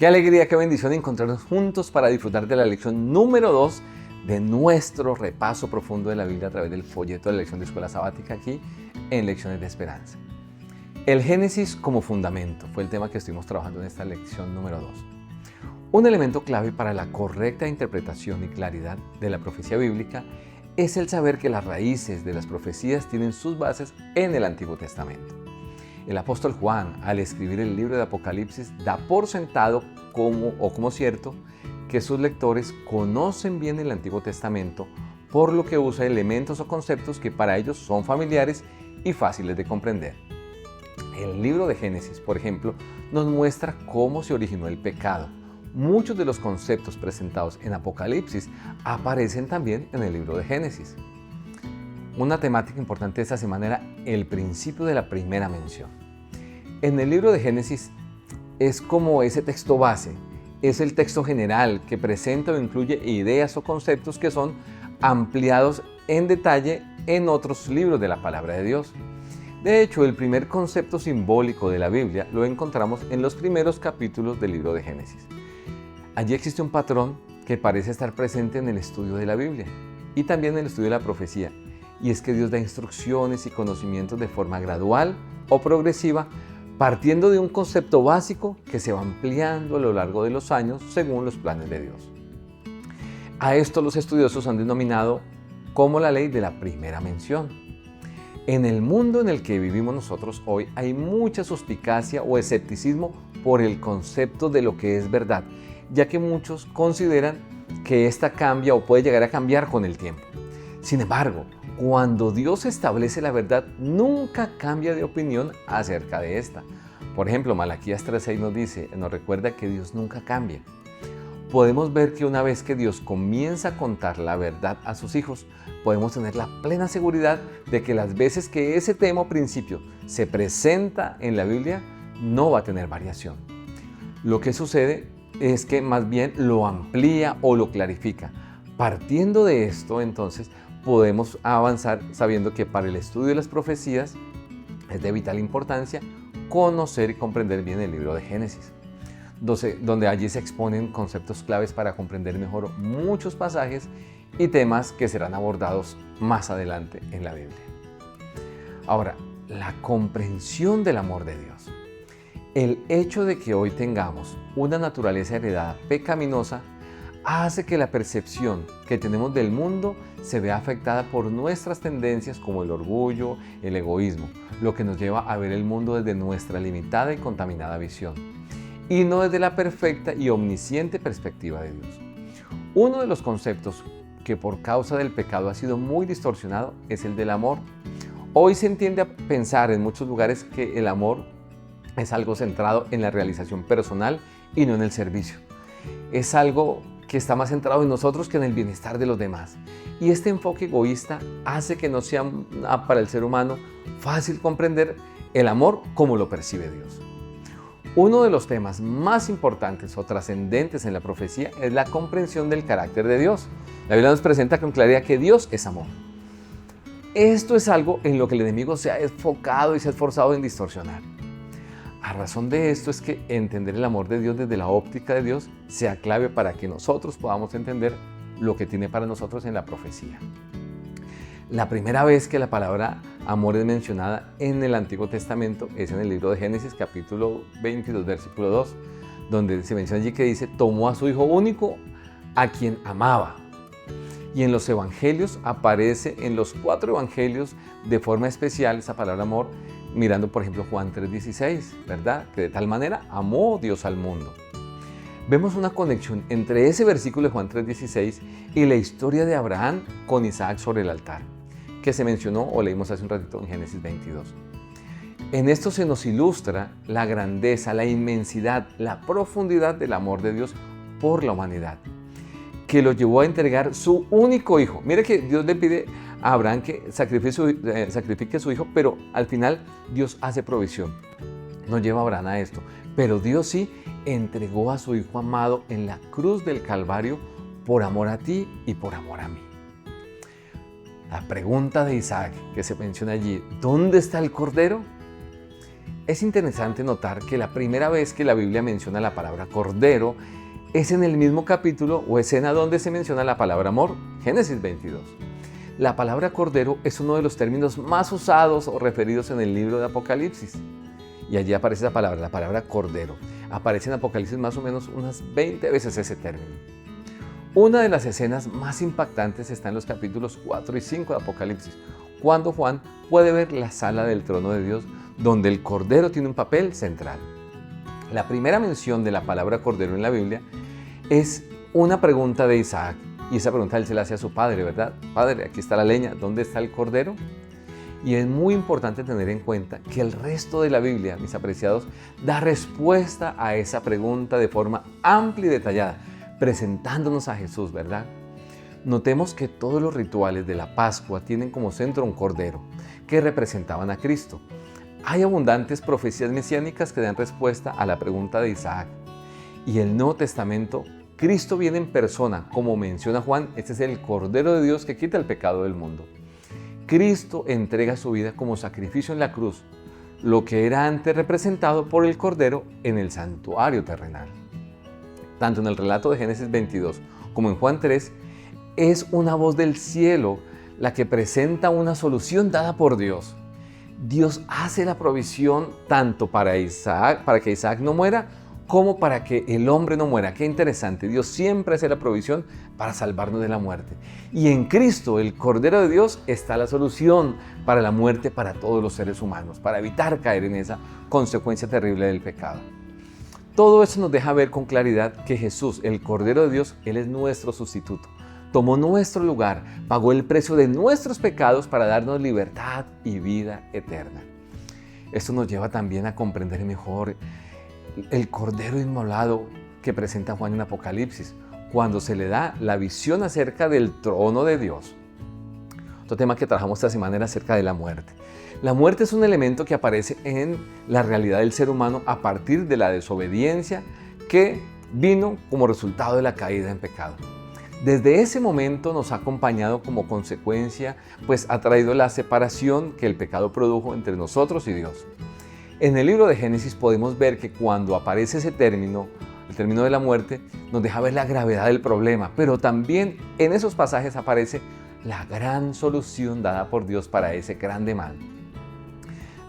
Qué alegría, qué bendición encontrarnos juntos para disfrutar de la lección número 2 de nuestro repaso profundo de la Biblia a través del folleto de la lección de escuela sabática aquí en Lecciones de Esperanza. El Génesis como fundamento fue el tema que estuvimos trabajando en esta lección número 2. Un elemento clave para la correcta interpretación y claridad de la profecía bíblica es el saber que las raíces de las profecías tienen sus bases en el Antiguo Testamento. El apóstol Juan, al escribir el libro de Apocalipsis, da por sentado como cierto que sus lectores conocen bien el Antiguo Testamento, por lo que usa elementos o conceptos que para ellos son familiares y fáciles de comprender. El libro de Génesis, por ejemplo, nos muestra cómo se originó el pecado. Muchos de los conceptos presentados en Apocalipsis aparecen también en el libro de Génesis. Una temática importante esta semana era el principio de la primera mención. En el libro de Génesis es como ese texto base, es el texto general que presenta o incluye ideas o conceptos que son ampliados en detalle en otros libros de la palabra de Dios. De hecho, el primer concepto simbólico de la Biblia lo encontramos en los primeros capítulos del libro de Génesis. Allí existe un patrón que parece estar presente en el estudio de la Biblia y también en el estudio de la profecía. Y es que Dios da instrucciones y conocimientos de forma gradual o progresiva, partiendo de un concepto básico que se va ampliando a lo largo de los años según los planes de Dios. A esto los estudiosos han denominado como la ley de la primera mención. En el mundo en el que vivimos nosotros hoy hay mucha suspicacia o escepticismo por el concepto de lo que es verdad, ya que muchos consideran que esta cambia o puede llegar a cambiar con el tiempo. Sin embargo, cuando Dios establece la verdad, nunca cambia de opinión acerca de esta. Por ejemplo, Malaquías 3:6 nos recuerda que Dios nunca cambia. Podemos ver que una vez que Dios comienza a contar la verdad a sus hijos, podemos tener la plena seguridad de que las veces que ese tema o principio se presenta en la Biblia, no va a tener variación. Lo que sucede es que más bien lo amplía o lo clarifica. Partiendo de esto, entonces, podemos avanzar sabiendo que para el estudio de las profecías es de vital importancia conocer y comprender bien el libro de Génesis, donde allí se exponen conceptos claves para comprender mejor muchos pasajes y temas que serán abordados más adelante en la Biblia. Ahora, la comprensión del amor de Dios. El hecho de que hoy tengamos una naturaleza heredada pecaminosa hace que la percepción que tenemos del mundo se vea afectada por nuestras tendencias como el orgullo, el egoísmo, lo que nos lleva a ver el mundo desde nuestra limitada y contaminada visión, y no desde la perfecta y omnisciente perspectiva de Dios. Uno de los conceptos que por causa del pecado ha sido muy distorsionado es el del amor. Hoy se entiende a pensar en muchos lugares que el amor es algo centrado en la realización personal y no en el servicio. Es algo que está más centrado en nosotros que en el bienestar de los demás. Y este enfoque egoísta hace que no sea para el ser humano fácil comprender el amor como lo percibe Dios. Uno de los temas más importantes o trascendentes en la profecía es la comprensión del carácter de Dios. La Biblia nos presenta con claridad que Dios es amor. Esto es algo en lo que el enemigo se ha enfocado y se ha esforzado en distorsionar. A razón de esto es que entender el amor de Dios desde la óptica de Dios sea clave para que nosotros podamos entender lo que tiene para nosotros en la profecía. La primera vez que la palabra amor es mencionada en el Antiguo Testamento es en el libro de Génesis, capítulo 22, versículo 2, donde se menciona allí que dice, tomó a su hijo único, a quien amaba. Y en los evangelios aparece en los 4 evangelios de forma especial esa palabra amor, mirando por ejemplo Juan 3:16, ¿verdad? Que de tal manera amó Dios al mundo. Vemos una conexión entre ese versículo de Juan 3:16 y la historia de Abraham con Isaac sobre el altar, que se mencionó o leímos hace un ratito en Génesis 22. En esto se nos ilustra la grandeza, la inmensidad, la profundidad del amor de Dios por la humanidad, que lo llevó a entregar su único hijo. Mire que Dios le pide a Abraham que sacrifique a su hijo, pero al final Dios hace provisión. No lleva a Abraham a esto, pero Dios sí entregó a su hijo amado en la cruz del Calvario por amor a ti y por amor a mí. La pregunta de Isaac que se menciona allí, ¿dónde está el cordero? Es interesante notar que la primera vez que la Biblia menciona la palabra cordero es en el mismo capítulo o escena donde se menciona la palabra amor, Génesis 22. La palabra cordero es uno de los términos más usados o referidos en el libro de Apocalipsis. Y allí aparece la palabra cordero. Aparece en Apocalipsis más o menos unas 20 veces ese término. Una de las escenas más impactantes está en los capítulos 4 y 5 de Apocalipsis, cuando Juan puede ver la sala del trono de Dios, donde el cordero tiene un papel central. La primera mención de la palabra cordero en la Biblia es una pregunta de Isaac, y esa pregunta él se la hace a su padre, ¿verdad? Padre, aquí está la leña, ¿dónde está el cordero? Y es muy importante tener en cuenta que el resto de la Biblia, mis apreciados, da respuesta a esa pregunta de forma amplia y detallada, presentándonos a Jesús, ¿verdad? Notemos que todos los rituales de la Pascua tienen como centro un cordero, que representaban a Cristo. Hay abundantes profecías mesiánicas que dan respuesta a la pregunta de Isaac. Y el Nuevo Testamento, Cristo viene en persona, como menciona Juan, este es el Cordero de Dios que quita el pecado del mundo. Cristo entrega su vida como sacrificio en la cruz, lo que era antes representado por el Cordero en el santuario terrenal. Tanto en el relato de Génesis 22 como en Juan 3, es una voz del cielo la que presenta una solución dada por Dios. Dios hace la provisión tanto para que Isaac no muera, como para que el hombre no muera. Qué interesante, Dios siempre hace la provisión para salvarnos de la muerte. Y en Cristo, el Cordero de Dios, está la solución para la muerte para todos los seres humanos, para evitar caer en esa consecuencia terrible del pecado. Todo eso nos deja ver con claridad que Jesús, el Cordero de Dios, Él es nuestro sustituto. Tomó nuestro lugar, pagó el precio de nuestros pecados para darnos libertad y vida eterna. Esto nos lleva también a comprender mejor el Cordero inmolado que presenta Juan en Apocalipsis, cuando se le da la visión acerca del trono de Dios. Otro tema que trabajamos esta semana era acerca de la muerte. La muerte es un elemento que aparece en la realidad del ser humano a partir de la desobediencia que vino como resultado de la caída en pecado. Desde ese momento nos ha acompañado como consecuencia, pues ha traído la separación que el pecado produjo entre nosotros y Dios. En el libro de Génesis podemos ver que cuando aparece ese término, el término de la muerte, nos deja ver la gravedad del problema, pero también en esos pasajes aparece la gran solución dada por Dios para ese grande mal.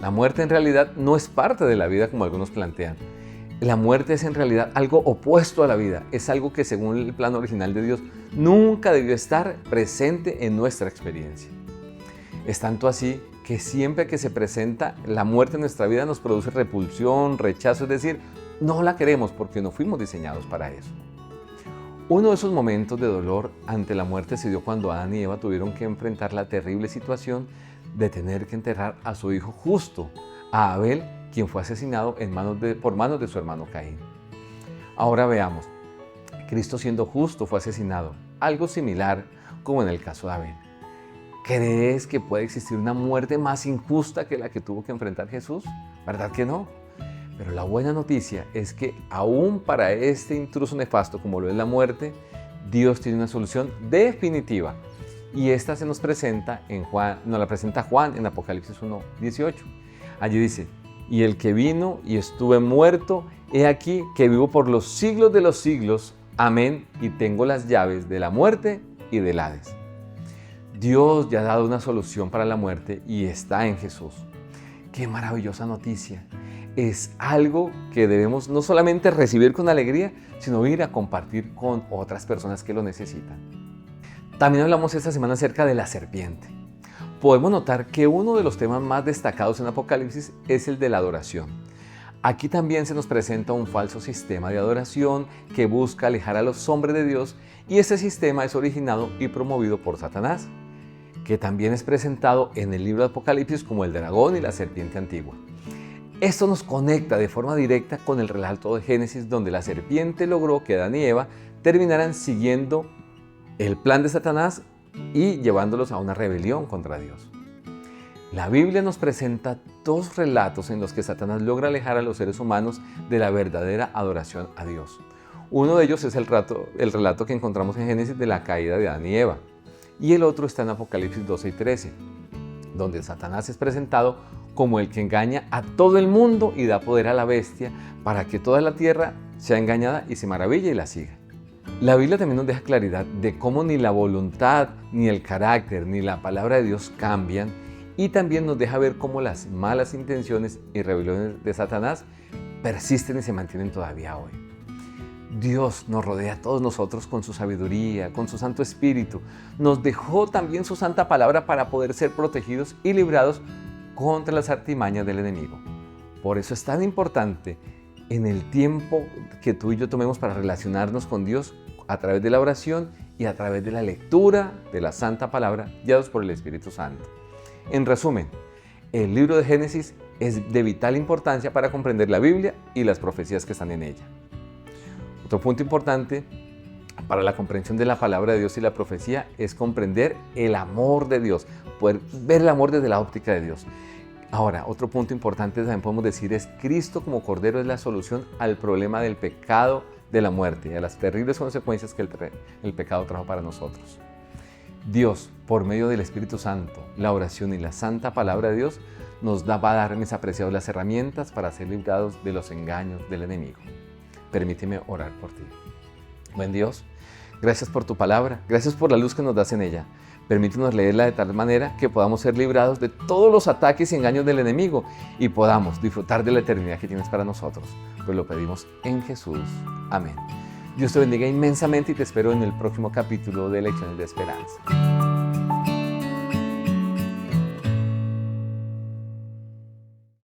La muerte en realidad no es parte de la vida como algunos plantean. La muerte es en realidad algo opuesto a la vida, es algo que según el plan original de Dios nunca debió estar presente en nuestra experiencia. Es tanto así que siempre que se presenta la muerte en nuestra vida nos produce repulsión, rechazo, es decir, no la queremos porque no fuimos diseñados para eso. Uno de esos momentos de dolor ante la muerte se dio cuando Adán y Eva tuvieron que enfrentar la terrible situación de tener que enterrar a su hijo justo, a Abel, quien fue asesinado por manos de su hermano Caín. Ahora veamos, Cristo siendo justo fue asesinado, algo similar como en el caso de Abel. ¿Crees que puede existir una muerte más injusta que la que tuvo que enfrentar Jesús? ¿Verdad que no? Pero la buena noticia es que aún para este intruso nefasto como lo es la muerte, Dios tiene una solución definitiva. Y esta se nos presenta nos la presenta Juan en Apocalipsis 1:18. Allí dice, y el que vino y estuve muerto, he aquí que vivo por los siglos de los siglos, amén, y tengo las llaves de la muerte y del Hades. Dios ya ha dado una solución para la muerte y está en Jesús. ¡Qué maravillosa noticia! Es algo que debemos no solamente recibir con alegría, sino ir a compartir con otras personas que lo necesitan. También hablamos esta semana acerca de la serpiente. Podemos notar que uno de los temas más destacados en Apocalipsis es el de la adoración. Aquí también se nos presenta un falso sistema de adoración que busca alejar a los hombres de Dios, y ese sistema es originado y promovido por Satanás, que también es presentado en el libro de Apocalipsis como el dragón y la serpiente antigua. Esto nos conecta de forma directa con el relato de Génesis, donde la serpiente logró que Adán y Eva terminaran siguiendo el plan de Satanás y llevándolos a una rebelión contra Dios. La Biblia nos presenta dos relatos en los que Satanás logra alejar a los seres humanos de la verdadera adoración a Dios. Uno de ellos es el relato que encontramos en Génesis de la caída de Adán y Eva, y el otro está en Apocalipsis 12 y 13, donde Satanás es presentado como el que engaña a todo el mundo y da poder a la bestia para que toda la tierra sea engañada y se maraville y la siga. La Biblia también nos deja claridad de cómo ni la voluntad, ni el carácter, ni la palabra de Dios cambian, y también nos deja ver cómo las malas intenciones y rebeliones de Satanás persisten y se mantienen todavía hoy. Dios nos rodea a todos nosotros con su sabiduría, con su Santo Espíritu. Nos dejó también su Santa Palabra para poder ser protegidos y librados contra las artimañas del enemigo. Por eso es tan importante en el tiempo que tú y yo tomemos para relacionarnos con Dios a través de la oración y a través de la lectura de la Santa Palabra, guiados por el Espíritu Santo. En resumen, el libro de Génesis es de vital importancia para comprender la Biblia y las profecías que están en ella. Otro punto importante para la comprensión de la palabra de Dios y la profecía es comprender el amor de Dios, poder ver el amor desde la óptica de Dios. Ahora, otro punto importante también podemos decir es Cristo como Cordero es la solución al problema del pecado, de la muerte y a las terribles consecuencias que el pecado trajo para nosotros. Dios, por medio del Espíritu Santo, la oración y la Santa Palabra de Dios, va a dar mis apreciados las herramientas para ser librados de los engaños del enemigo. Permíteme orar por ti. Buen Dios, gracias por tu palabra, gracias por la luz que nos das en ella. Permítenos leerla de tal manera que podamos ser librados de todos los ataques y engaños del enemigo y podamos disfrutar de la eternidad que tienes para nosotros. Pues lo pedimos en Jesús. Amén. Dios te bendiga inmensamente y te espero en el próximo capítulo de Lecciones de Esperanza.